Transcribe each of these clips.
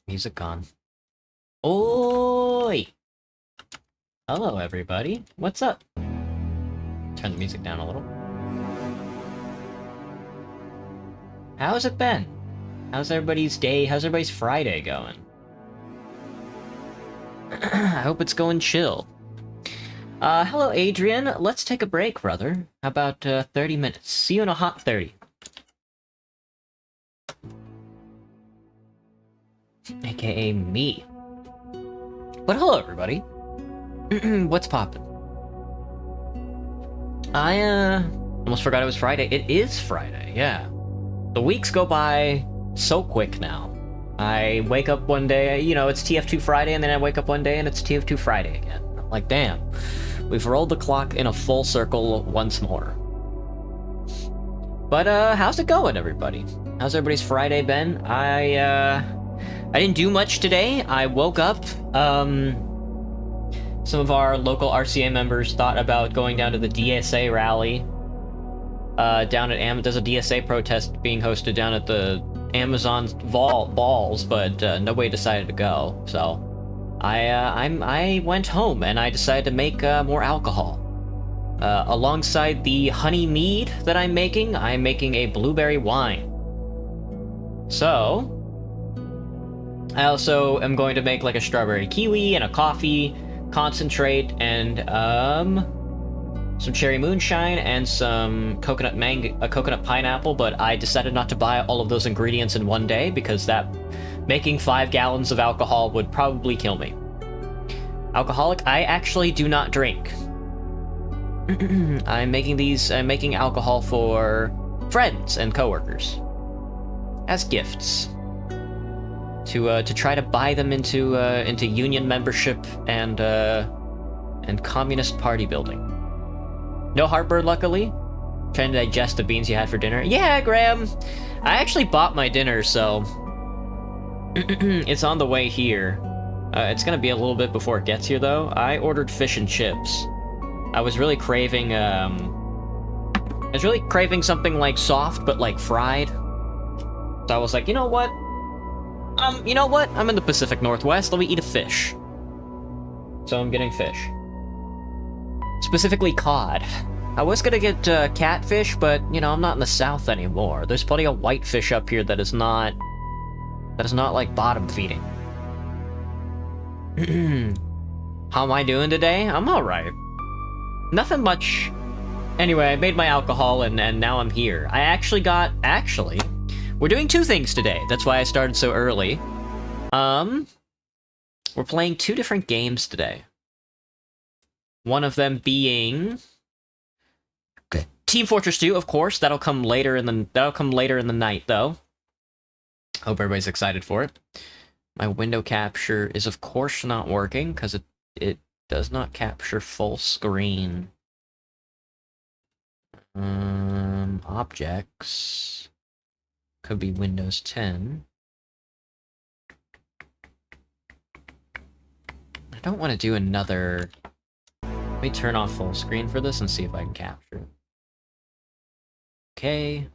Music gone. Oi! Hello, everybody. What's up? Turn the music down a little. How's it been? How's everybody's day? How's everybody's Friday going? I hope it's going chill. Hello, Adrian. Let's take a break, brother. How about 30 minutes? See you in a hot 30. AKA me. But hello, everybody. What's poppin'? I almost forgot it was Friday. It is Friday, yeah. The weeks go by so quick now. I wake up one day, you know, it's Tf2 Friday, and then I wake up one day and it's Tf2 Friday again. I'm like, damn. We've rolled the clock in a full circle once more. But how's it going, everybody? How's everybody's Friday been? I didn't do much today. I woke up. Some of our local RCA members thought about going down to the DSA rally. Down at there's a DSA protest being hosted down at the Amazon balls, but nobody decided to go. So I went home and I decided to make more alcohol. Alongside the honey mead that I'm making a blueberry wine. So I also am going to make like a strawberry kiwi and a coffee concentrate and some cherry moonshine and some coconut pineapple, but I decided not to buy all of those ingredients in one day because that making 5 gallons of alcohol would probably kill me. Alcoholic, I actually do not drink. I'm making alcohol for friends and coworkers as gifts. To try to buy them into union membership and communist party building. No heartburn, luckily. Trying to digest the beans you had for dinner. Yeah, Graham. I actually bought my dinner, so it's on the way here. It's gonna be a little bit before it gets here, though. I ordered fish and chips. I was really craving something like soft but like fried. So I was like, you know what? I'm in the Pacific Northwest, let me eat a fish. So I'm getting fish. Specifically cod. I was gonna get catfish, but, you know, I'm not in the South anymore. There's plenty of whitefish up here that is not like bottom feeding. How am I doing today? I'm alright. Nothing much. Anyway, I made my alcohol and now I'm here. Actually, we're doing 2 things today. That's why I started so early. We're playing 2 different games today. One of them being Team Fortress 2, of course. That'll come later in the night, though. Hope everybody's excited for it. My window capture is, of course, not working because it does not capture full screen. Objects. Could be Windows 10. I don't want to do another... Let me turn off full screen for this and see if I can capture it. Okay.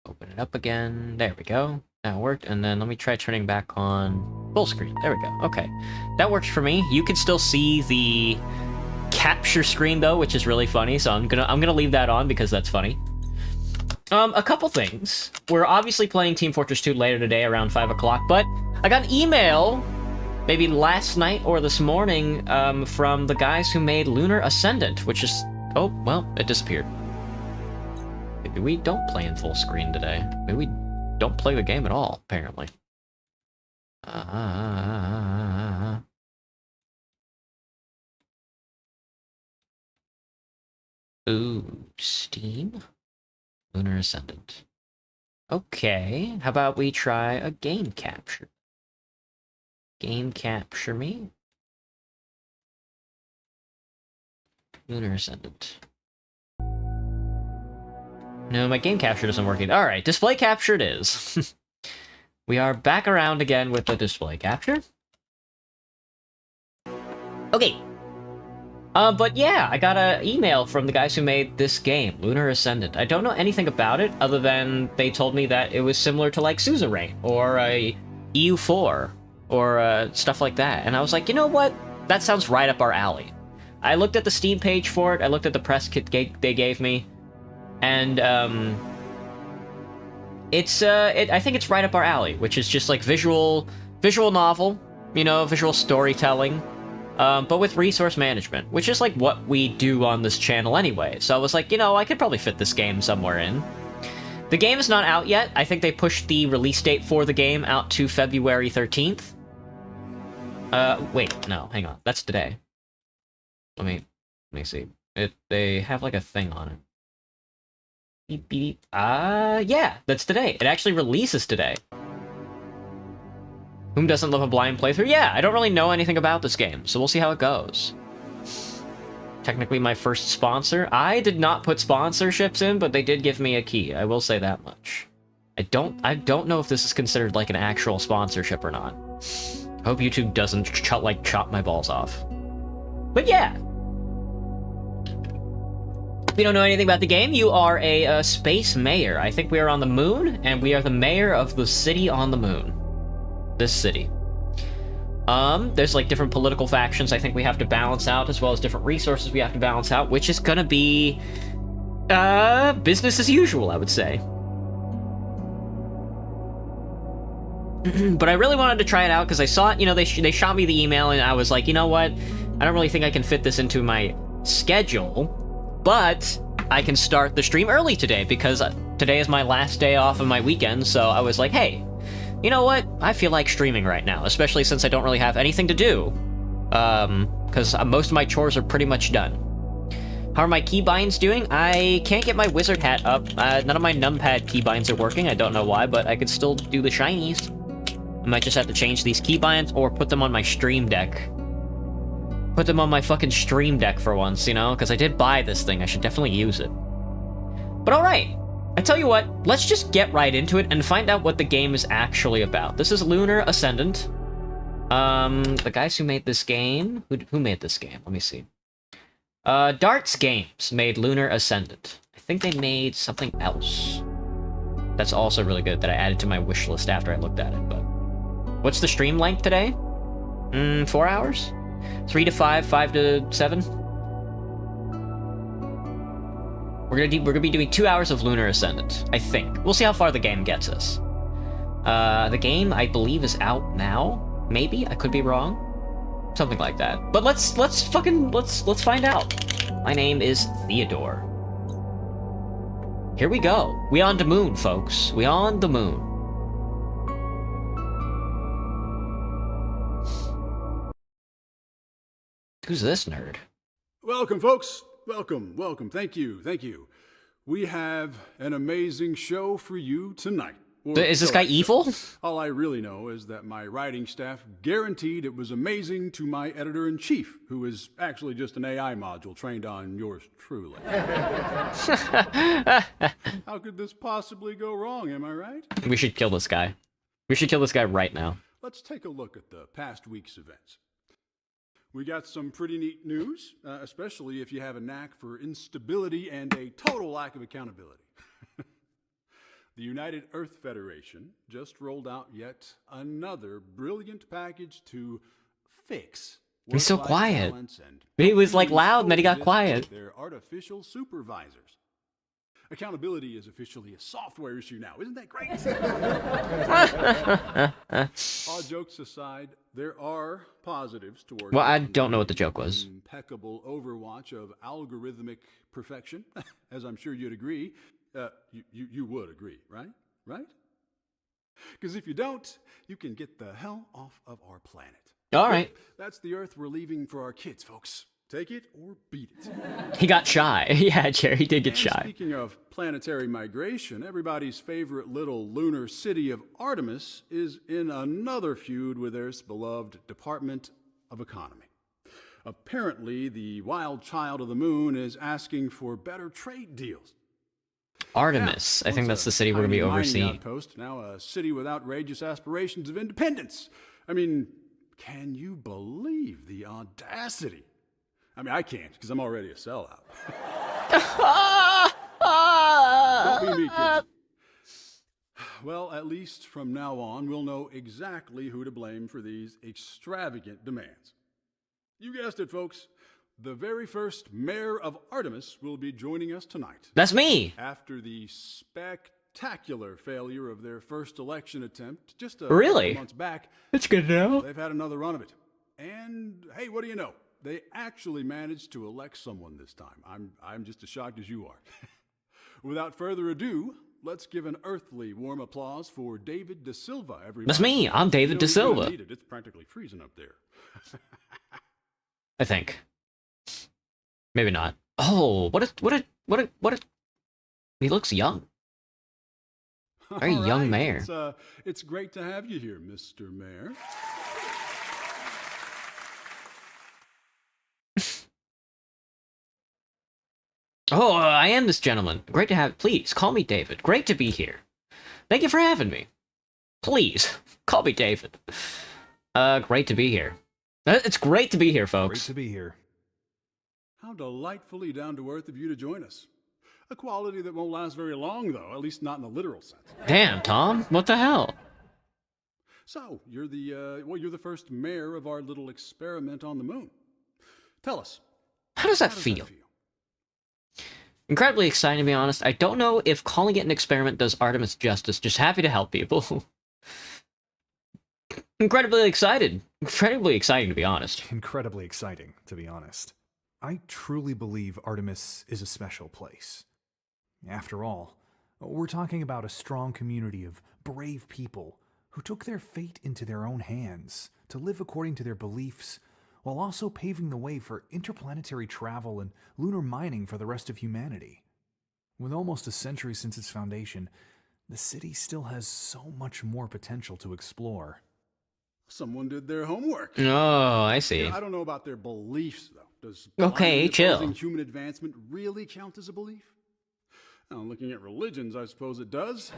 Open it up again. There we go. That worked. And then let me try turning back on full screen. There we go. Okay. That works for me. You can still see the capture screen, though, which is really funny. So I'm gonna leave that on because that's funny. A couple things. We're obviously playing Team Fortress 2 later today around 5 o'clock, but I got an email, maybe last night or this morning, from the guys who made Lunar Ascendant, which is... Oh, well, it disappeared. Maybe we don't play in full screen today. Maybe we don't play the game at all, apparently. Ooh, Steam? Lunar Ascendant. Okay, how about we try a game capture? Game capture me? Lunar Ascendant. No, my game capture doesn't work either. Alright, display capture it is. We are back around again with the display capture. Okay. But yeah, I got an email from the guys who made this game, Lunar Ascendant. I don't know anything about it, other than they told me that it was similar to, like, Suzerain, or a EU4, or stuff like that. And I was like, you know what? That sounds right up our alley. I looked at the Steam page for it. I looked at the press kit they gave me, and I think it's right up our alley, which is just like visual novel, you know, visual storytelling, but with resource management, which is like what we do on this channel anyway. So I was like, you know, I could probably fit this game somewhere in. The game is not out yet. I think they pushed the release date for the game out to February 13th. Wait, no, hang on. That's today. Let me see. They have like a thing on it. Beep, beep. Yeah, that's today. It actually releases today. Whom doesn't love a blind playthrough? Yeah, I don't really know anything about this game, so we'll see how it goes. Technically my first sponsor. I did not put sponsorships in, but they did give me a key. I will say that much. I don't know if this is considered like an actual sponsorship or not. I hope YouTube doesn't chop my balls off. But yeah. If you don't know anything about the game, you are a space mayor. I think we are on the moon, and we are the mayor of the city on the moon. This city. There's like different political factions I think we have to balance out, as well as different resources we have to balance out, which is gonna be business as usual, I would say. But I really wanted to try it out because I saw it, you know, they shot me the email, and I was like, you know what, I don't really think I can fit this into my schedule, but I can start the stream early today because today is my last day off of my weekend. So I was like, hey, you know what? I feel like streaming right now, especially since I don't really have anything to do. Because most of my chores are pretty much done. How are my keybinds doing? I can't get my wizard hat up. None of my numpad keybinds are working. I don't know why, but I could still do the shinies. I might just have to change these keybinds or put them on my stream deck. Put them on my fucking stream deck for once, you know? Because I did buy this thing. I should definitely use it. But alright. I tell you what, let's just get right into it and find out what the game is actually about. This is Lunar Ascendant. The guys who made this game... Who made this game? Let me see. Darts Games made Lunar Ascendant. I think they made something else. That's also really good that I added to my wish list after I looked at it, but... What's the stream length today? 4 hours? 3 to 5, 5 to 7? We're gonna be doing 2 hours of Lunar Ascendant, I think. We'll see how far the game gets us. The game, I believe, is out now. Maybe? I could be wrong. Something like that. But let's find out. My name is Theodore. Here we go. We on the moon, folks. We on the moon. Who's this nerd? Welcome, folks. Welcome. Thank you. We have an amazing show for you tonight. Is this guy evil? All I really know is that my writing staff guaranteed it was amazing to my editor-in-chief, who is actually just an AI module trained on yours truly. How could this possibly go wrong, am I right? We should kill this guy. We should kill this guy right now. Let's take a look at the past week's events. We got some pretty neat news, especially if you have a knack for instability and a total lack of accountability. The United Earth Federation just rolled out yet another brilliant package to fix. He's so quiet. He was like loud and then he got quiet. Their artificial supervisors. Accountability is officially a software issue now. Isn't that great? All jokes aside, there are positives towards... Well, I don't know what the joke was. Impeccable overwatch of algorithmic perfection, as I'm sure you'd agree. You would agree, right? Right? Because if you don't, you can get the hell off of our planet. All right. That's the Earth we're leaving for our kids, folks. Take it or beat it. He got shy. Yeah, Jerry did get shy. Speaking of planetary migration, everybody's favorite little lunar city of Artemis is in another feud with their beloved Department of Economy. Apparently, the wild child of the moon is asking for better trade deals. Artemis. I think that's the city we're going to be overseeing. Outpost, now a city with outrageous aspirations of independence. I mean, can you believe the audacity? I mean, I can't, because I'm already a sellout. Don't be me, kids. well, at least from now on, we'll know exactly who to blame for these extravagant demands. You guessed it, folks. The very first mayor of Artemis will be joining us tonight. That's me. After the spectacular failure of their first election attempt just a Really? couple months back, That's good to know. they've had another run of it. And hey, what do you know? They actually managed to elect someone this time. I'm just as shocked as you are. Without further ado, let's give an earthly warm applause for David Da Silva, everybody. That's me. I'm David Da Silva. It's practically freezing up there. I think. Maybe not. Oh, what a. He looks young. Very All young right, mayor. It's great to have you here, Mr. Mayor. Oh, I am this gentleman. Great to have. Please call me David. Great to be here. Thank you for having me. Please call me David. Great to be here. It's great to be here, folks. Great to be here. How delightfully down to earth of you to join us. A quality that won't last very long, though, at least not in the literal sense. Damn, Tom. What the hell? So, you're the first mayor of our little experiment on the moon. Tell us. How does that feel? Incredibly exciting, to be honest. I don't know if calling it an experiment does Artemis justice. Just happy to help people. Incredibly excited. Incredibly exciting, to be honest. Incredibly exciting, to be honest. I truly believe Artemis is a special place. After all, we're talking about a strong community of brave people who took their fate into their own hands to live according to their beliefs, while also paving the way for interplanetary travel and lunar mining for the rest of humanity. With almost a century since its foundation, the city still has so much more potential to explore. Someone did their homework. Oh, I see. Yeah, I don't know about their beliefs, though. Does Okay, chill. Human advancement really count as a belief? Now, looking at religions, I suppose it does.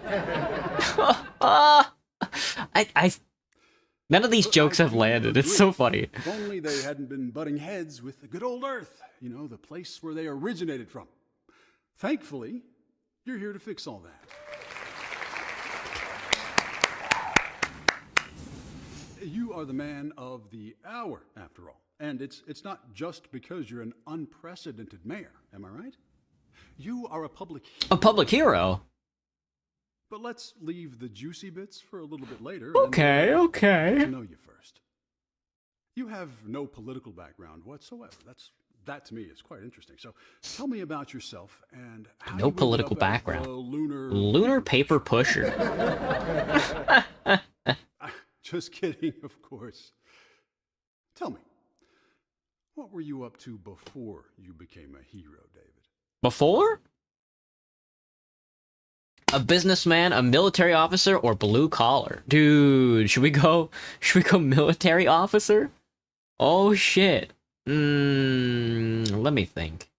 None of these jokes have landed. It's so funny. If only they hadn't been butting heads with the good old Earth, you know, the place where they originated from. Thankfully, you're here to fix all that. You are the man of the hour, after all. And it's not just because you're an unprecedented mayor, am I right? You are a public hero. A public hero? But let's leave the juicy bits for a little bit later. Okay, okay. To know you first. You have no political background whatsoever. That to me is quite interesting. So tell me about yourself and how No you ended political up as background. a Lunar paper pusher. Just kidding, of course. Tell me, what were you up to before you became a hero, David? Before? A businessman, a military officer, or blue collar? Dude, should we go military officer? Oh shit. Let me think.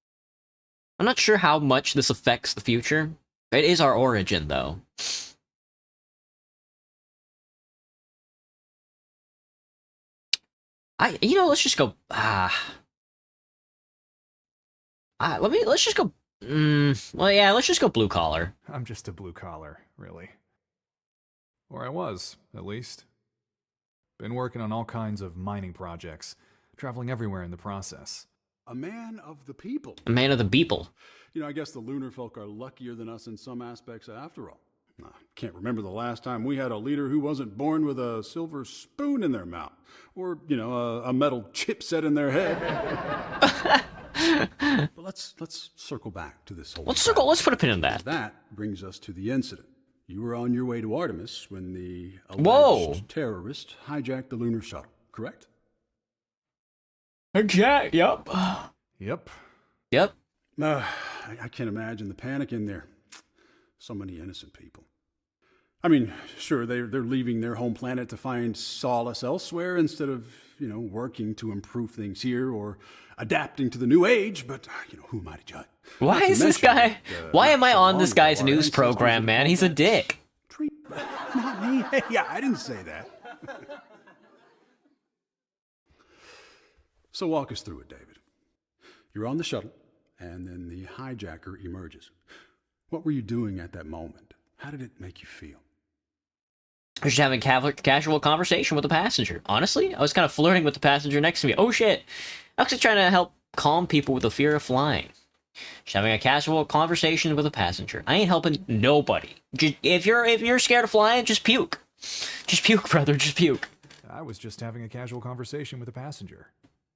I'm not sure how much this affects the future. It is our origin, though. Let's just go. Let's just go. Well, yeah, let's just go blue collar. I'm just a blue collar, really. Or I was, at least. Been working on all kinds of mining projects, traveling everywhere in the process. A man of the people. A man of the people. You know, I guess the lunar folk are luckier than us in some aspects after all. I can't remember the last time we had a leader who wasn't born with a silver spoon in their mouth. Or, a metal chipset in their head. But let's circle back to this whole Let's put a pin in that. That brings us to the incident. You were on your way to Artemis when the Whoa. terrorist hijacked the lunar shuttle, correct? Okay, yep. Yep. Yep. I can't imagine the panic in there. So many innocent people. I mean, sure, they're leaving their home planet to find solace elsewhere instead of, working to improve things here or adapting to the new age, but, who am I to judge? Why is this guy... Why am I on this guy's news program, man? He's a dick. Not me. Yeah, I didn't say that. So walk us through it, David. You're on the shuttle, and then the hijacker emerges. What were you doing at that moment? How did it make you feel? I was just having a casual conversation with a passenger. Honestly, I was kind of flirting with the passenger next to me. Oh shit! I was just trying to help calm people with the fear of flying. Just having a casual conversation with a passenger. I ain't helping nobody. If you're scared of flying, just puke. Just puke, brother. Just puke. I was just having a casual conversation with a passenger.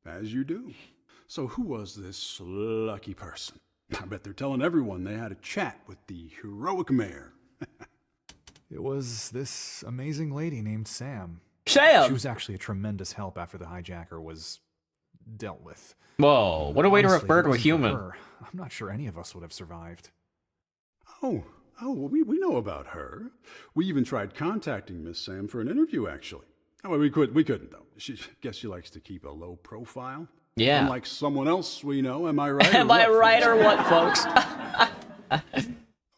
As you do. So who was this lucky person? I bet they're telling everyone they had a chat with the heroic mayor. It was this amazing lady named Sam. Sam! She was actually a tremendous help after the hijacker was dealt with. Whoa, what a way to Honestly, refer if it to a wasn't for human. her, I'm not sure any of us would have survived. Oh, we know about her. We even tried contacting Miss Sam for an interview, actually. Oh, well, we couldn't though. Guess she likes to keep a low profile. Yeah. Unlike someone else we know, am I right? Am I right or what, folks?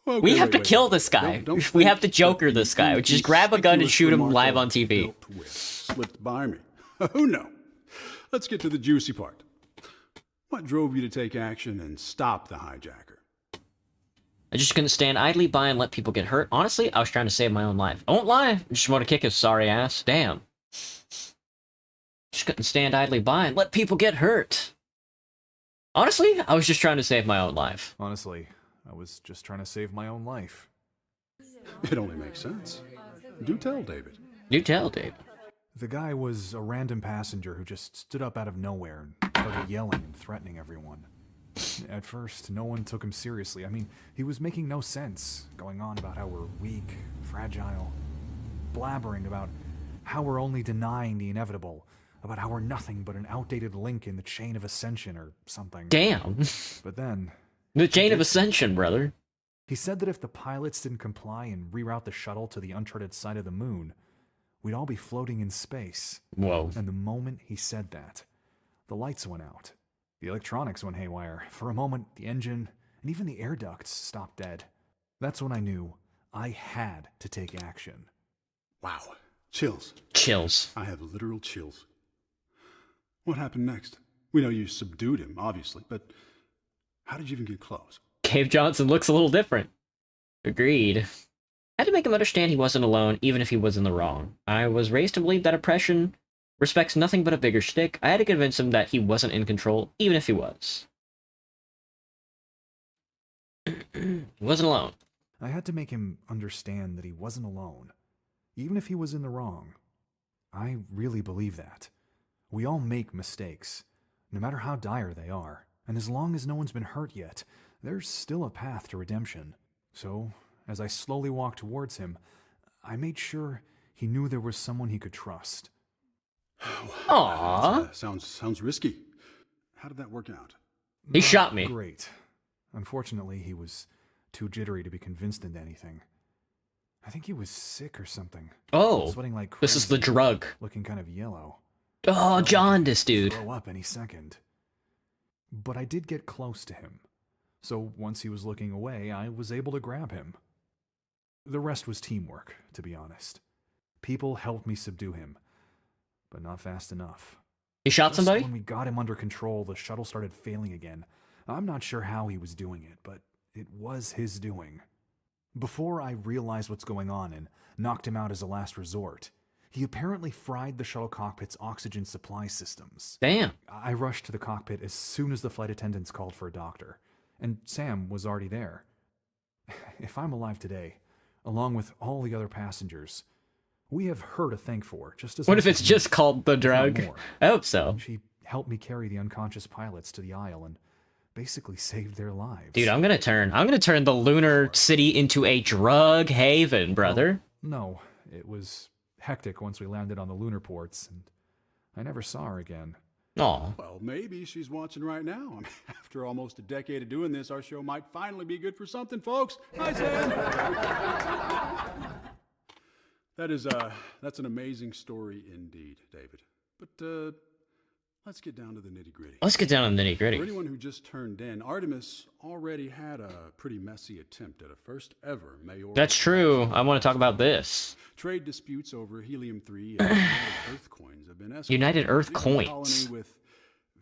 Okay, We have to wait. kill this guy. Don't We think have to Joker that the this guy. We just grab a gun and inconspicuous shoot him remark live of on TV. Bill Twist slipped by me. Oh no. Let's get to the juicy part. What drove you to take action and stop the hijacker? I just couldn't stand idly by and let people get hurt. Honestly, I was trying to save my own life. I won't lie. I just want to kick his sorry ass. Damn. Just couldn't stand idly by and let people get hurt. Honestly, I was just trying to save my own life. Honestly, I was just trying to save my own life. It only makes sense. Do tell, David. Do tell, Dave. The guy was a random passenger who just stood up out of nowhere and started yelling and threatening everyone. At first, no one took him seriously. I mean, he was making no sense, going on about how we're weak, fragile, blabbering about how we're only denying the inevitable, about how we're nothing but an outdated link in the chain of ascension or something. Damn. But then, The chain of ascension, brother. he said that if the pilots didn't comply and reroute the shuttle to the uncharted side of the moon, we'd all be floating in space. Whoa. And the moment he said that, the lights went out. The electronics went haywire. For a moment, the engine and even the air ducts stopped dead. That's when I knew I had to take action. Wow. Chills. Chills. I have literal chills. What happened next? We know you subdued him, obviously, but how did you even get close? Cave Johnson looks a little different. Agreed. I had to make him understand he wasn't alone, even if he was in the wrong. I was raised to believe that oppression respects nothing but a bigger shtick. I had to convince him that he wasn't in control, even if he was. He wasn't alone. I had to make him understand that he wasn't alone, even if he was in the wrong. I really believe that. We all make mistakes, no matter how dire they are, and as long as no one's been hurt yet, there's still a path to redemption. So, as I slowly walked towards him, I made sure he knew there was someone he could trust. Aww. Sounds risky. How did that work out? He shot me. Great. Unfortunately, he was too jittery to be convinced into anything. I think he was sick or something. Oh, Sweating like crazy, this is the drug. looking kind of yellow. Oh, jaundice, dude. Throw up any second. But I did get close to him. So once he was looking away, I was able to grab him. The rest was teamwork, to be honest. People helped me subdue him, but not fast enough. He shot Just somebody? when we got him under control, the shuttle started failing again. I'm not sure how he was doing it, but it was his doing. Before I realized what's going on and knocked him out as a last resort, he apparently fried the shuttle cockpit's oxygen supply systems. Damn. I rushed to the cockpit as soon as the flight attendants called for a doctor, and Sam was already there. If I'm alive today, along with all the other passengers, we have her to thank for just as What much if it's as me, just called the if not drug? more. I hope so. She helped me carry the unconscious pilots to the aisle and basically saved their lives. Dude, I'm gonna turn the lunar city into a drug haven, brother. No, it was hectic once we landed on the lunar ports, and I never saw her again. Aw. Well, maybe she's watching right now. I mean, after almost a decade of doing this, our show might finally be good for something, folks. Hi, Sam. That's an amazing story indeed, David. But let's get down to the nitty-gritty. Let's get down to the nitty For gritty. anyone who just turned in, Artemis already had a pretty messy attempt at a first ever mayoral. That's true. I want to talk about this. Trade disputes over helium-3 and United Earth coins have been escalated. United Earth leaving the coins. colony with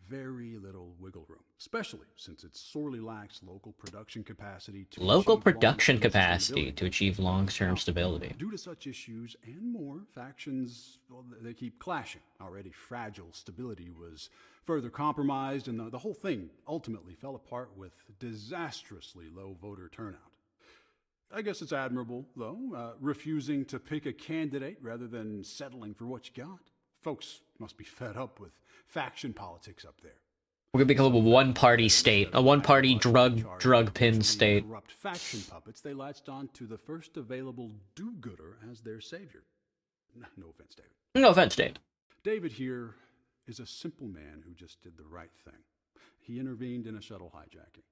very little wiggle room, especially since it sorely lacks local production capacity to Local achieve production long-term capacity stability. to achieve long-term Now, stability. due to such issues and more, factions, well, they keep clashing. Already fragile stability was further compromised, and the whole thing ultimately fell apart with disastrously low voter turnout. I guess it's admirable, though, refusing to pick a candidate rather than settling for what you got. Folks must be fed up with faction politics up there. We're gonna become a one-party state, a one-party drug pin state. Corrupt faction puppets, they latched on to the first available do-gooder as their savior. No offense, David. No offense, Dave. David here is a simple man who just did the right thing. He intervened in a shuttle hijacking.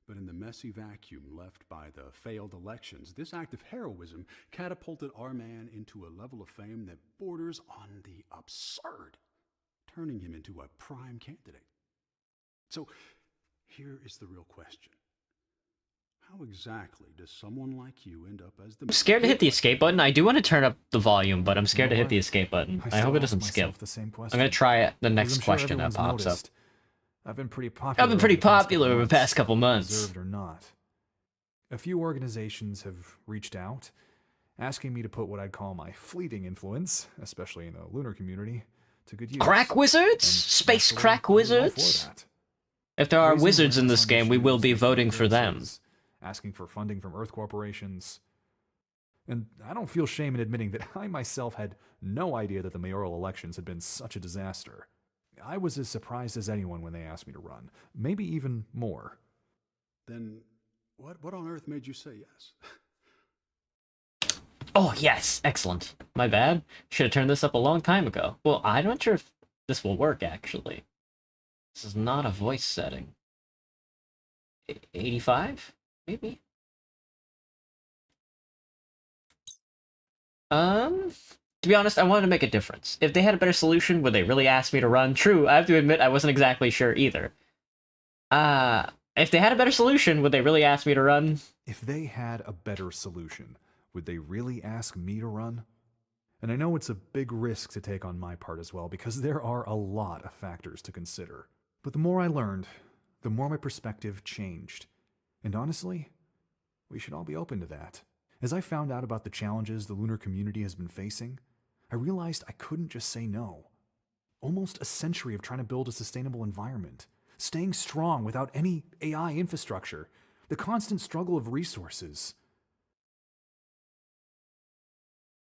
But in the messy vacuum left by the failed elections, this act of heroism catapulted our man into a level of fame that borders on the absurd, turning him into a prime candidate. So here is the real question. How exactly does someone like you end up as the... I'm scared to hit the escape button. I do want to turn up the volume, but I'm scared to hit the escape button. I hope it doesn't skip. I'm gonna try the next question that pops up. I've been pretty popular over the past couple months. Deserved or not. A few organizations have reached out, asking me to put what I'd call my fleeting influence, especially in the lunar community, to good use. Crack wizards? Space crack wizards? If there are wizards in this game, we will be voting for them. Asking for funding from Earth corporations. And I don't feel shame in admitting that I myself had no idea that the mayoral elections had been such a disaster. I was as surprised as anyone when they asked me to run. Maybe even more. Then what on earth made you say yes? Oh, yes. Excellent. My bad. Should have turned this up a long time ago. Well, I'm not sure if this will work, actually. This is not a voice setting. 85? Maybe? To be honest, I wanted to make a difference. If they had a better solution, would they really ask me to run? True, I have to admit I wasn't exactly sure either. If they had a better solution, would they really ask me to run? If they had a better solution, would they really ask me to run? And I know it's a big risk to take on my part as well, because there are a lot of factors to consider. But the more I learned, the more my perspective changed. And honestly, we should all be open to that. As I found out about the challenges the lunar community has been facing, I realized I couldn't just say no. Almost a century of trying to build a sustainable environment, staying strong without any AI infrastructure, the constant struggle of resources.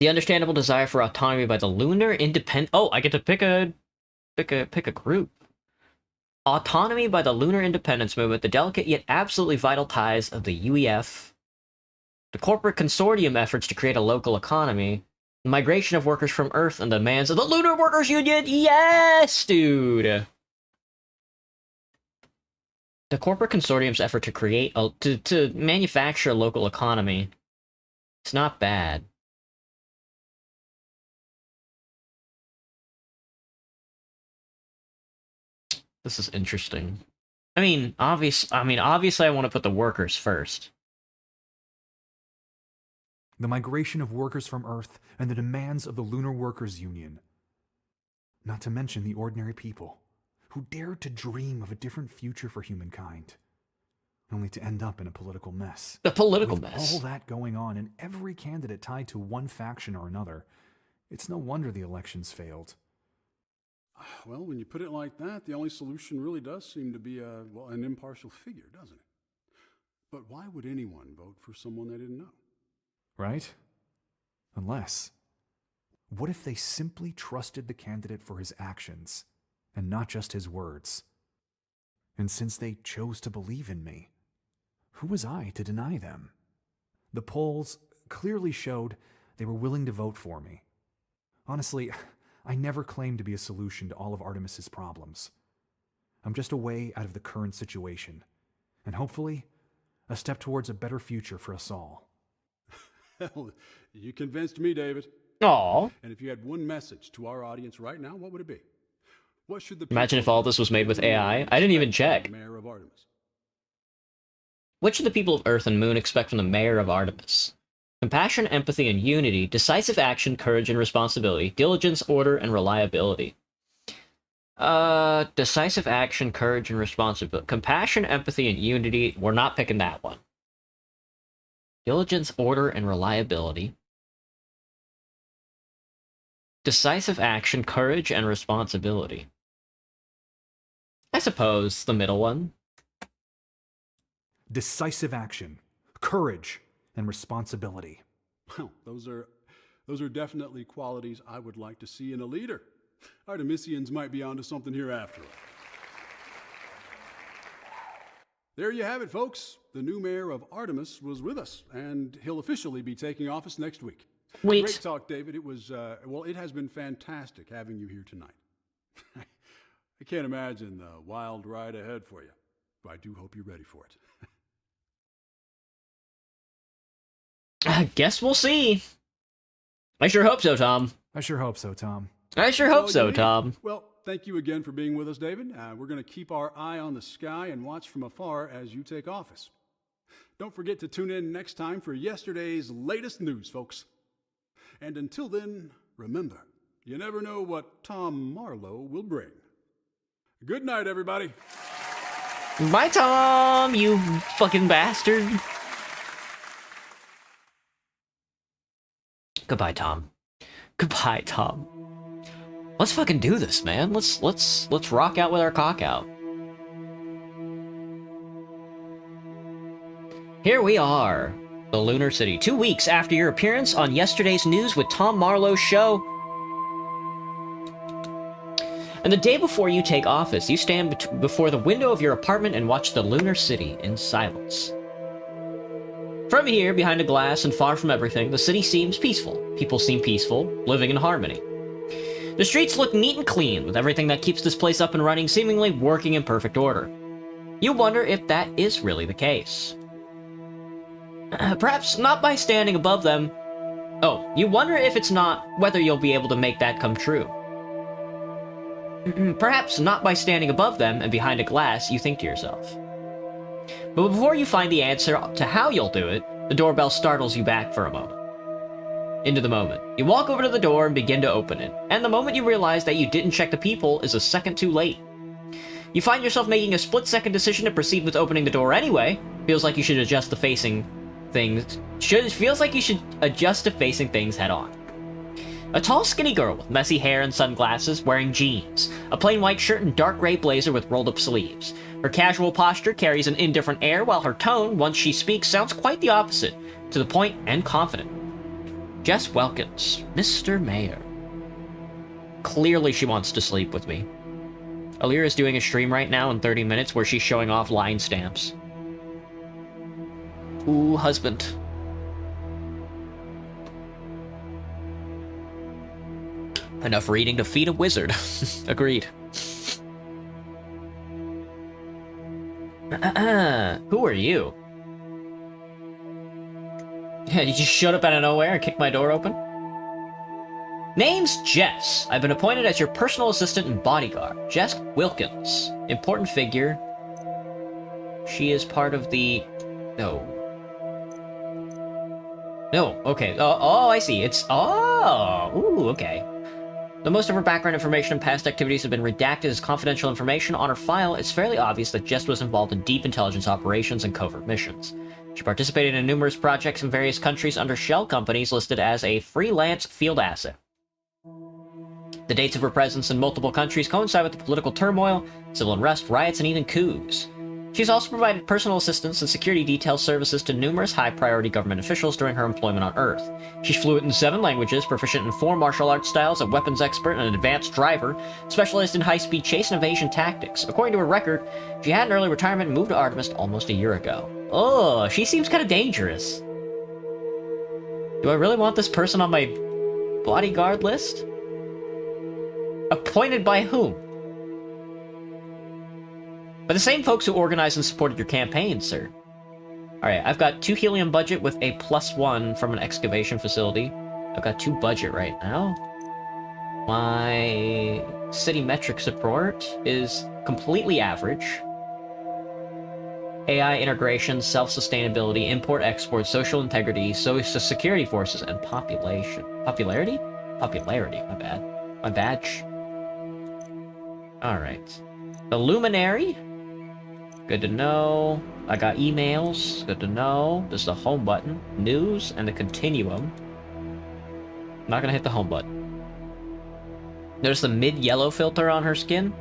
The understandable desire for autonomy by the lunar independent... Oh, I get to pick a group. Autonomy by the lunar independence movement, the delicate yet absolutely vital ties of the UEF, the corporate consortium efforts to create a local economy, the migration of workers from Earth, and the demands of the Lunar Workers Union. Yes, dude. The corporate consortium's effort to create to manufacture a local economy. It's not bad. This is interesting. I mean, obviously I want to put the workers first. The migration of workers from Earth and the demands of the Lunar Workers Union. Not to mention the ordinary people who dared to dream of a different future for humankind, only to end up in a political mess. The political With mess. all that going on and every candidate tied to one faction or another, it's no wonder the elections failed. Well, when you put it like that, the only solution really does seem to be an impartial figure, doesn't it? But why would anyone vote for someone they didn't know? Right? Unless, what if they simply trusted the candidate for his actions, and not just his words? And since they chose to believe in me, who was I to deny them? The polls clearly showed they were willing to vote for me. Honestly, I never claimed to be a solution to all of Artemis's problems. I'm just a way out of the current situation, and hopefully, a step towards a better future for us all. Hell, you convinced me, David. Aww. And if you had one message to our audience right now, what would it be? What should the Imagine if all this was made with AI. I didn't even check. Mayor of Artemis? What should the people of Earth and Moon expect from the Mayor of Artemis? Compassion, empathy, and unity, decisive action, courage and responsibility, diligence, order, and reliability. Decisive action, courage, and responsibility. Compassion, empathy, and unity. We're not picking that one. Diligence, order, and reliability. Decisive action, courage, and responsibility. I suppose the middle one. Decisive action, courage, and responsibility. Well, those are definitely qualities I would like to see in a leader. Artemisians might be onto something here after all. There you have it, folks. The new mayor of Artemis was with us, and he'll officially be taking office next week. Wait. Great talk, David. It was, it has been fantastic having you here tonight. I can't imagine the wild ride ahead for you, but I do hope you're ready for it. I guess we'll see. I sure hope so, Tom. I sure hope so, Tom. I sure hope so, Tom. Well, thank you again for being with us, David. We're going to keep our eye on the sky and watch from afar as you take office. Don't forget to tune in next time for yesterday's latest news, folks. And until then, remember, you never know what Tom Marlowe will bring. Good night, everybody. Bye, Tom, you fucking bastard. Goodbye, Tom. Goodbye, Tom. Let's fucking do this, man. Let's rock out with our cock out. Here we are, the Lunar City, 2 weeks after your appearance on yesterday's news with Tom Marlowe's show. And the day before you take office, you stand before the window of your apartment and watch the Lunar City in silence. From here, behind a glass and far from everything, the city seems peaceful. People seem peaceful, living in harmony. The streets look neat and clean, with everything that keeps this place up and running seemingly working in perfect order. You wonder if that is really the case. Perhaps not by standing above them. Oh, you wonder if it's not, whether you'll be able to make that come true. Perhaps not by standing above them and behind a glass, you think to yourself. But before you find the answer to how you'll do it, the doorbell startles you back for a moment. Into the moment. You walk over to the door and begin to open it, and the moment you realize that you didn't check the peephole is a second too late. You find yourself making a split-second decision to proceed with opening the door anyway. Feels like you should adjust to facing things head on. A tall, skinny girl with messy hair and sunglasses, wearing jeans, a plain white shirt and dark gray blazer with rolled-up sleeves. Her casual posture carries an indifferent air, while her tone, once she speaks, sounds quite the opposite, to the point and confident. Jess Welkins, Mr. Mayor. Clearly she wants to sleep with me. Alira's doing a stream right now in 30 minutes where she's showing off line stamps. Ooh, husband. Enough reading to feed a wizard. Agreed. Who are you? Yeah, you just showed up out of nowhere and kicked my door open? Name's Jess. I've been appointed as your personal assistant and bodyguard. Jess Wilkins. Important figure. She is part of the... No, okay. Oh, I see. It's... Oh! Ooh, okay. Though most of her background information and past activities have been redacted as confidential information on her file, it's fairly obvious that Jess was involved in deep intelligence operations and covert missions. She participated in numerous projects in various countries under shell companies listed as a freelance field asset. The dates of her presence in multiple countries coincide with the political turmoil, civil unrest, riots, and even coups. She's also provided personal assistance and security detail services to numerous high-priority government officials during her employment on Earth. She's fluent in 7 languages, proficient in 4 martial arts styles, a weapons expert, and an advanced driver, specialized in high-speed chase and evasion tactics. According to her record, she had an early retirement and moved to Artemis almost a year ago. Oh, she seems kind of dangerous. Do I really want this person on my bodyguard list? Appointed by whom? By the same folks who organized and supported your campaign, sir. Alright, I've got 2 helium budget with a +1 from an excavation facility. I've got 2 budget right now. My city metric support is completely average. AI integration, self-sustainability, import-export, social integrity, social security forces, and population. Popularity? Popularity, my bad. My badge. Alright. The Luminary. Good to know. I got emails. Good to know. There's the home button. News and the continuum. Not gonna hit the home button. Notice the mid-yellow filter on her skin?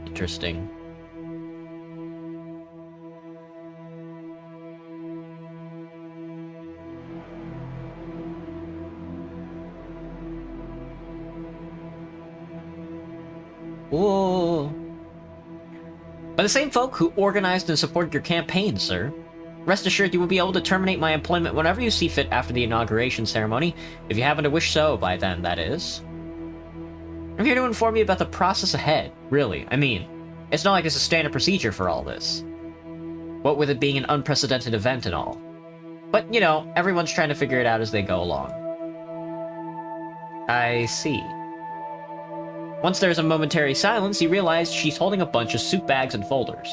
Interesting. Whoa. By the same folk who organized and supported your campaign, sir. Rest assured you will be able to terminate my employment whenever you see fit after the inauguration ceremony, if you happen to wish so by then, that is. I'm here to inform you about the process ahead, really. I mean, it's not like it's a standard procedure for all this. What with it being an unprecedented event and all. But, you know, everyone's trying to figure it out as they go along. I see. Once there's a momentary silence, you realize she's holding a bunch of suit bags and folders.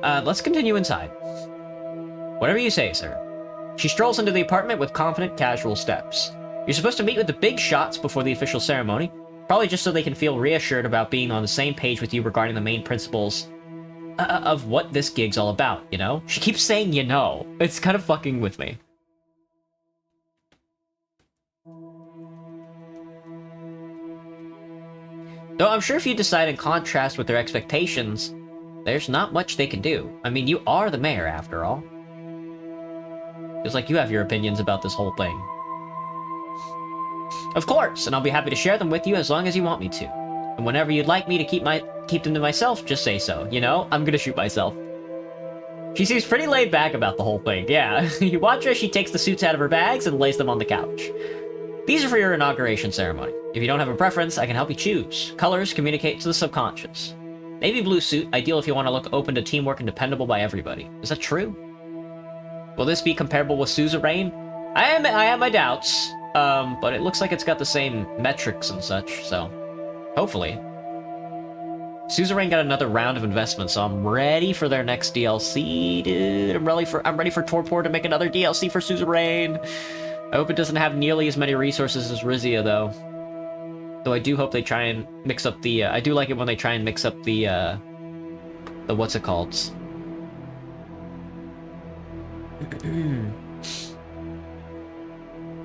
Let's continue inside. Whatever you say, sir. She strolls into the apartment with confident, casual steps. You're supposed to meet with the big shots before the official ceremony, probably just so they can feel reassured about being on the same page with you regarding the main principles of what this gig's all about, you know? She keeps saying you know. It's kind of fucking with me. Though I'm sure if you decide in contrast with their expectations, there's not much they can do. I mean, you are the mayor, after all. Feels like you have your opinions about this whole thing. Of course, and I'll be happy to share them with you as long as you want me to. And whenever you'd like me to keep them to myself, just say so. You know, I'm gonna shoot myself. She seems pretty laid back about the whole thing, yeah. You watch her as she takes the suits out of her bags and lays them on the couch. These are for your inauguration ceremony. If you don't have a preference, I can help you choose. Colors communicate to the subconscious. Navy blue suit, ideal if you want to look open to teamwork and dependable by everybody. Is that true? Will this be comparable with Suzerain? I have my doubts, but it looks like it's got the same metrics and such, so hopefully. Suzerain got another round of investment, so I'm ready for their next DLC, dude. I'm ready for Torpor to make another DLC for Suzerain. I hope it doesn't have nearly as many resources as Rizia, though. Though I do hope they try and mix up the, I do like it when they try and mix up the what's it called?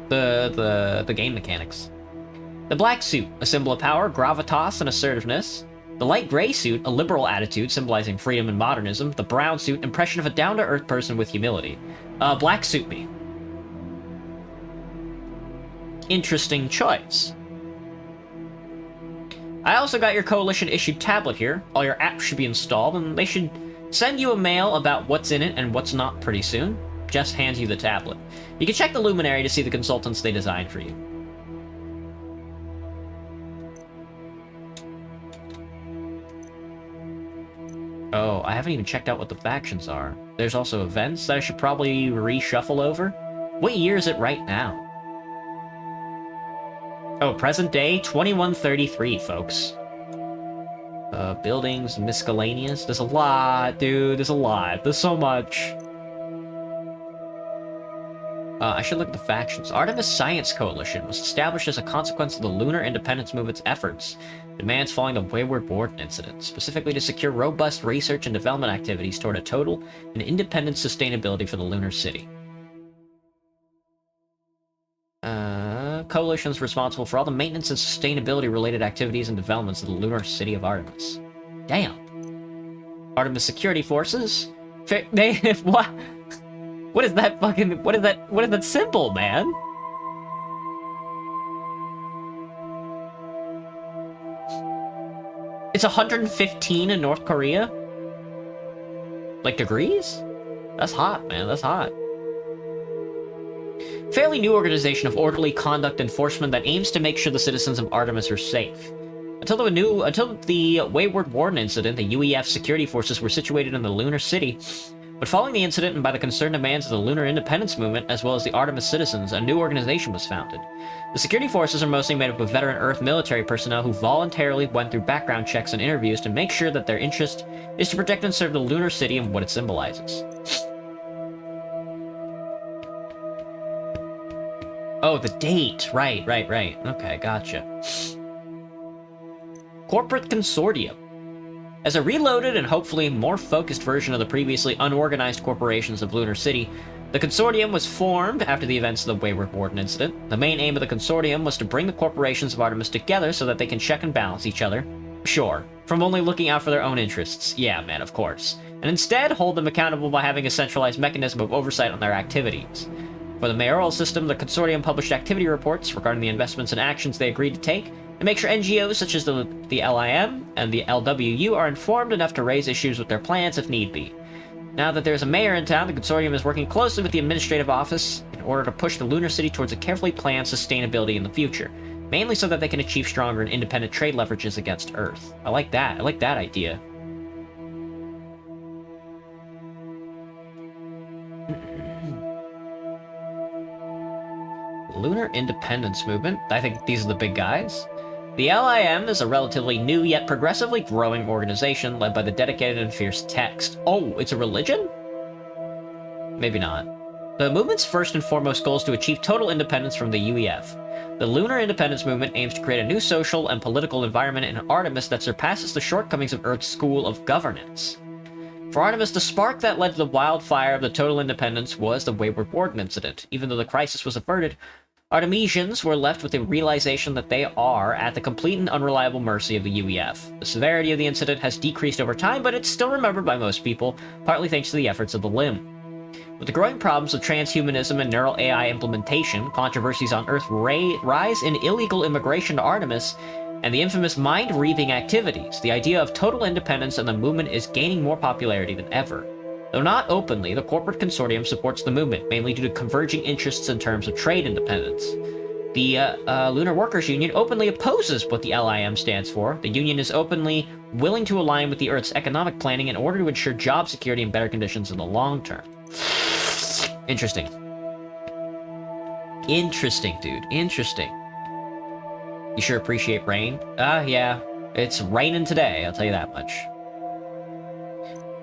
the game mechanics. The black suit, a symbol of power, gravitas, and assertiveness. The light gray suit, a liberal attitude symbolizing freedom and modernism. The brown suit, impression of a down-to-earth person with humility. Black suit me. Interesting choice. I also got your Coalition-issued tablet here. All your apps should be installed, and they should send you a mail about what's in it and what's not pretty soon. Jess hands you the tablet. You can check the Luminary to see the consultants they designed for you. Oh, I haven't even checked out what the factions are. There's also events that I should probably reshuffle over. What year is it right now? Oh, present day, 2133, folks. Buildings, miscellaneous. There's a lot, dude. There's a lot. There's so much. I should look at the factions. Artemis Science Coalition was established as a consequence of the Lunar Independence Movement's efforts, demands following the Wayward Warden incident, specifically to secure robust research and development activities toward a total and independent sustainability for the Lunar City. Coalition's responsible for all the maintenance and sustainability-related activities and developments of the Lunar City of Artemis. Damn. Artemis Security Forces? What? What is that fucking... What is that symbol, man? It's 115 in North Korea? Like, degrees? That's hot, man. That's hot. Fairly new organization of orderly conduct enforcement that aims to make sure the citizens of Artemis are safe. Until the Wayward Warden incident, the UEF security forces were situated in the Lunar City. But following the incident and by the concerned demands of the Lunar Independence Movement, as well as the Artemis citizens, a new organization was founded. The security forces are mostly made up of veteran Earth military personnel who voluntarily went through background checks and interviews to make sure that their interest is to protect and serve the Lunar City and what it symbolizes. Oh, the date. Right. Okay, gotcha. Corporate Consortium. As a reloaded and hopefully more focused version of the previously unorganized corporations of Lunar City, the Consortium was formed after the events of the Wayward Warden incident. The main aim of the Consortium was to bring the corporations of Artemis together so that they can check and balance each other. Sure, from only looking out for their own interests. Yeah, man, of course. And instead hold them accountable by having a centralized mechanism of oversight on their activities. For the mayoral system, the Consortium published activity reports regarding the investments and actions they agreed to take, and make sure NGOs such as the LIM and the LWU are informed enough to raise issues with their plans if need be. Now that there's a mayor in town, the Consortium is working closely with the administrative office in order to push the Lunar City towards a carefully planned sustainability in the future, mainly so that they can achieve stronger and independent trade leverages against Earth. I like that idea. Lunar Independence Movement. I think these are the big guys. The LIM is a relatively new yet progressively growing organization led by the dedicated and fierce Text. Oh, it's a religion? Maybe not. The movement's first and foremost goal is to achieve total independence from the UEF. The Lunar Independence Movement aims to create a new social and political environment in Artemis that surpasses the shortcomings of Earth's school of governance. For Artemis, the spark that led to the wildfire of the total independence was the Wayward Warden incident. Even though the crisis was averted, Artemisians were left with the realization that they are at the complete and unreliable mercy of the UEF. The severity of the incident has decreased over time, but it's still remembered by most people, partly thanks to the efforts of the LIM. With the growing problems of transhumanism and neural AI implementation, controversies on Earth rise in illegal immigration to Artemis, and the infamous mind-reaving activities, the idea of total independence and the movement is gaining more popularity than ever. Though not openly, the corporate consortium supports the movement, mainly due to converging interests in terms of trade independence. The Lunar Workers Union openly opposes what the LIM stands for. The union is openly willing to align with the Earth's economic planning in order to ensure job security and better conditions in the long term. Interesting. Interesting, dude. Interesting. You sure appreciate rain? Yeah. It's raining today, I'll tell you that much.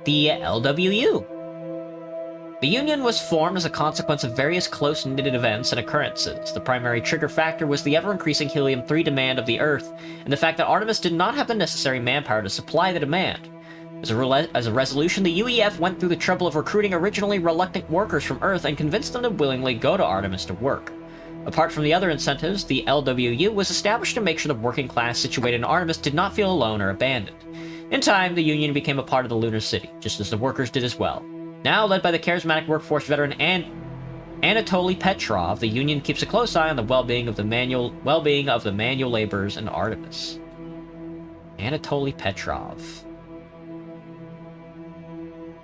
The LWU. The Union was formed as a consequence of various close-knitted events and occurrences. The primary trigger factor was the ever-increasing helium-3 demand of the Earth, and the fact that Artemis did not have the necessary manpower to supply the demand. As a resolution, the UEF went through the trouble of recruiting originally reluctant workers from Earth and convinced them to willingly go to Artemis to work. Apart from the other incentives, the LWU was established to make sure the working class situated in Artemis did not feel alone or abandoned. In time, the Union became a part of the Lunar City, just as the workers did as well. Now led by the charismatic workforce veteran Anatoly Petrov, the Union keeps a close eye on the well-being of the manual laborers in Artemis. Anatoly Petrov.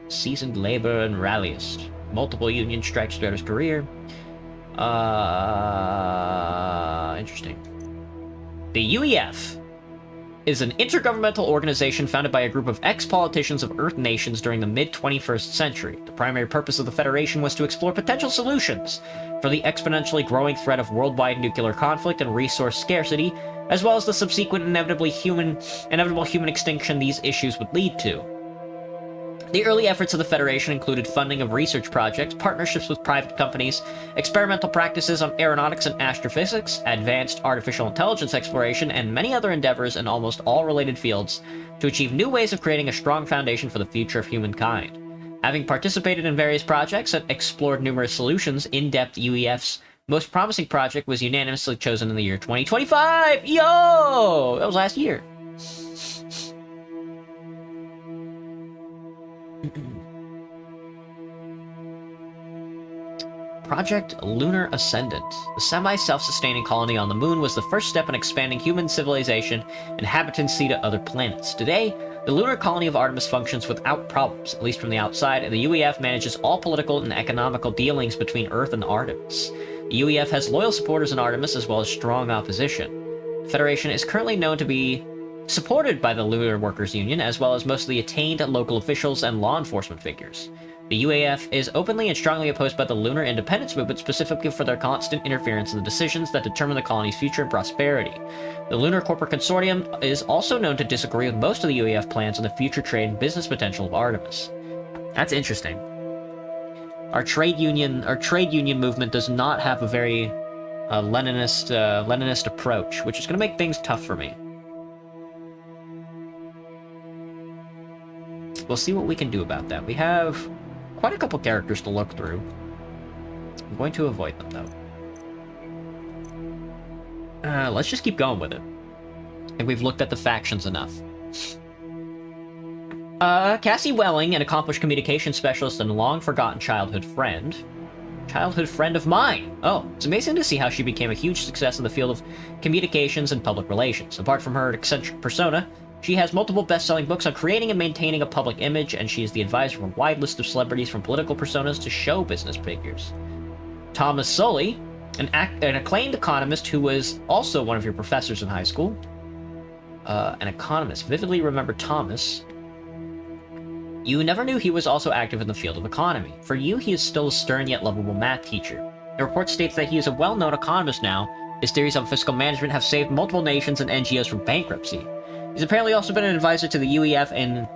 Seasoned labor and rallyist. Multiple Union strikes throughout his career. Interesting. The UEF is an intergovernmental organization founded by a group of ex-politicians of Earth nations during the mid-21st century. The primary purpose of the Federation was to explore potential solutions for the exponentially growing threat of worldwide nuclear conflict and resource scarcity, as well as the subsequent inevitable human extinction these issues would lead to. The early efforts of the Federation included funding of research projects, partnerships with private companies, experimental practices on aeronautics and astrophysics, advanced artificial intelligence exploration, and many other endeavors in almost all related fields to achieve new ways of creating a strong foundation for the future of humankind. Having participated in various projects and explored numerous solutions, in-depth UEF's most promising project was unanimously chosen in the year 2025! Yo! That was last year. Project Lunar Ascendant. The semi-self-sustaining colony on the moon was the first step in expanding human civilization and habitancy to other planets. Today, the lunar colony of Artemis functions without problems, at least from the outside, and the UEF manages all political and economical dealings between Earth and Artemis. The UEF has loyal supporters in Artemis as well as strong opposition. The Federation is currently known to be supported by the Lunar Workers Union, as well as most of the attained local officials and law enforcement figures. The UAF is openly and strongly opposed by the Lunar Independence Movement, specifically for their constant interference in the decisions that determine the colony's future and prosperity. The Lunar Corporate Consortium is also known to disagree with most of the UAF plans on the future trade and business potential of Artemis. That's interesting. Our trade union movement does not have a very Leninist approach, which is going to make things tough for me. We'll see what we can do about that. We have quite a couple characters to look through. I'm going to avoid them, though. Let's just keep going with it. I think we've looked at the factions enough. Cassie Welling, an accomplished communication specialist and long-forgotten childhood friend. Childhood friend of mine! Oh, it's amazing to see how she became a huge success in the field of communications and public relations. Apart from her eccentric persona, she has multiple best-selling books on creating and maintaining a public image, and she is the advisor of a wide list of celebrities from political personas to show business figures. Thomas Sully, an acclaimed economist who was also one of your professors in high school. An economist. Vividly remember Thomas. You never knew he was also active in the field of economy. For you, he is still a stern yet lovable math teacher. The report states that he is a well-known economist now. His theories on fiscal management have saved multiple nations and NGOs from bankruptcy. He's apparently also been an advisor to the UEF in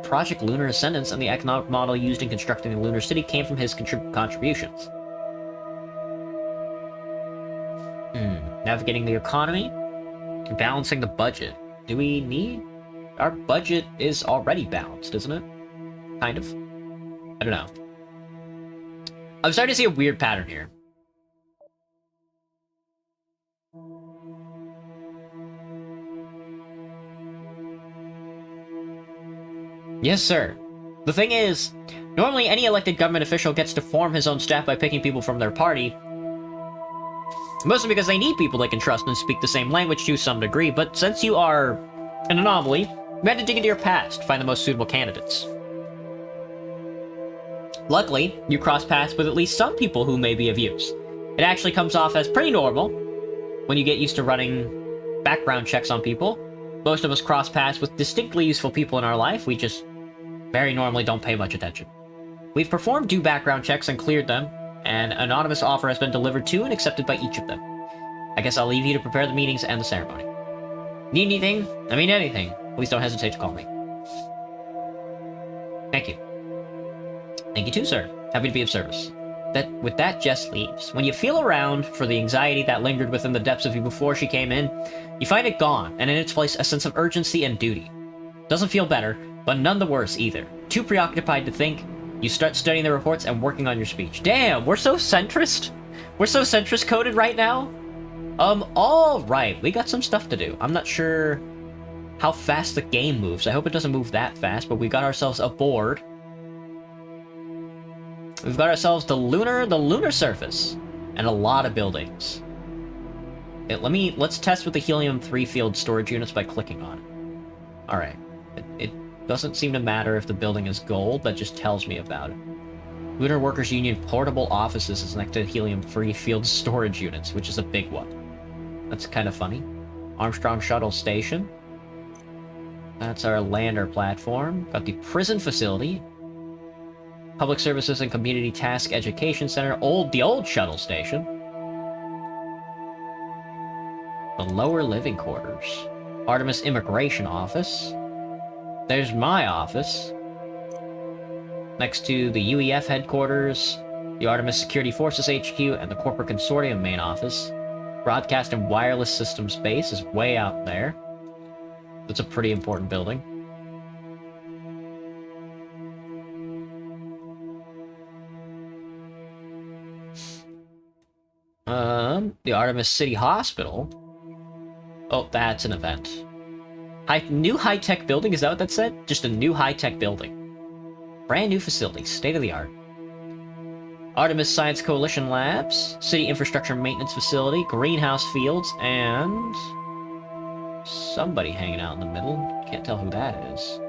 Project Lunar Ascendant, and the economic model used in constructing the lunar city came from his contributions. Navigating the economy? Balancing the budget. Do we need... Our budget is already balanced, isn't it? Kind of. I don't know. I'm starting to see a weird pattern here. Yes, sir. The thing is, normally any elected government official gets to form his own staff by picking people from their party. Mostly because they need people they can trust and speak the same language to some degree, but since you are an anomaly, we had to dig into your past to find the most suitable candidates. Luckily, you cross paths with at least some people who may be of use. It actually comes off as pretty normal when you get used to running background checks on people. Most of us cross paths with distinctly useful people in our life, we just very normally don't pay much attention. We've performed due background checks and cleared them, and an anonymous offer has been delivered to and accepted by each of them. I guess I'll leave you to prepare the meetings and the ceremony. Need anything? I mean anything. Please don't hesitate to call me. Thank you. Thank you too, sir. Happy to be of service. With that, Jess leaves. When you feel around for the anxiety that lingered within the depths of you before she came in, you find it gone, and in its place, a sense of urgency and duty. Doesn't feel better, but none the worse either. Too preoccupied to think, you start studying the reports and working on your speech. Damn, we're so centrist? We're so centrist-coded right now? Alright, we got some stuff to do. I'm not sure how fast the game moves. I hope it doesn't move that fast, but we got ourselves a board. We've got ourselves the lunar surface, and a lot of buildings. Let's test with the helium-3 field storage units by clicking on it. Alright. It doesn't seem to matter if the building is gold, that just tells me about it. Lunar Workers Union Portable Offices is next to helium-3 field storage units, which is a big one. That's kind of funny. Armstrong Shuttle Station. That's our lander platform. Got the prison facility. Public Services and Community Task Education Center. The old shuttle station. The lower living quarters. Artemis Immigration Office. There's my office. Next to the UEF headquarters, the Artemis Security Forces HQ, and the Corporate Consortium main office. Broadcast and Wireless Systems Base is way out there. That's a pretty important building. The Artemis City Hospital. Oh, that's an event. New high-tech building, is that what that said? Just a new high-tech building. Brand new facility, state-of-the-art. Artemis Science Coalition Labs, City Infrastructure Maintenance Facility, Greenhouse Fields, and... somebody hanging out in the middle. Can't tell who that is.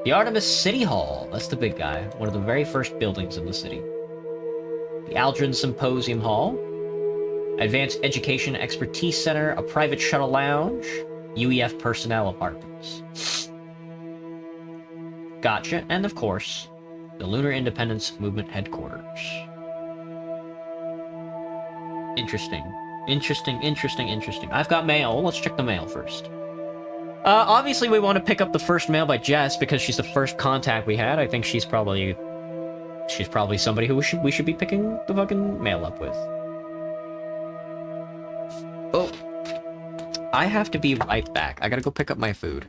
The Artemis City Hall, that's the big guy. One of the very first buildings in the city. The Aldrin Symposium Hall. Advanced Education Expertise Center, a private shuttle lounge. UEF personnel apartments. Gotcha, and of course, the Lunar Independence Movement headquarters. Interesting. Interesting. I've got mail. Let's check the mail first. Obviously we want to pick up the first mail by Jess because she's the first contact we had. I think she's probably somebody who we should be picking the fucking mail up with. Oh. I have to be right back. I gotta go pick up my food.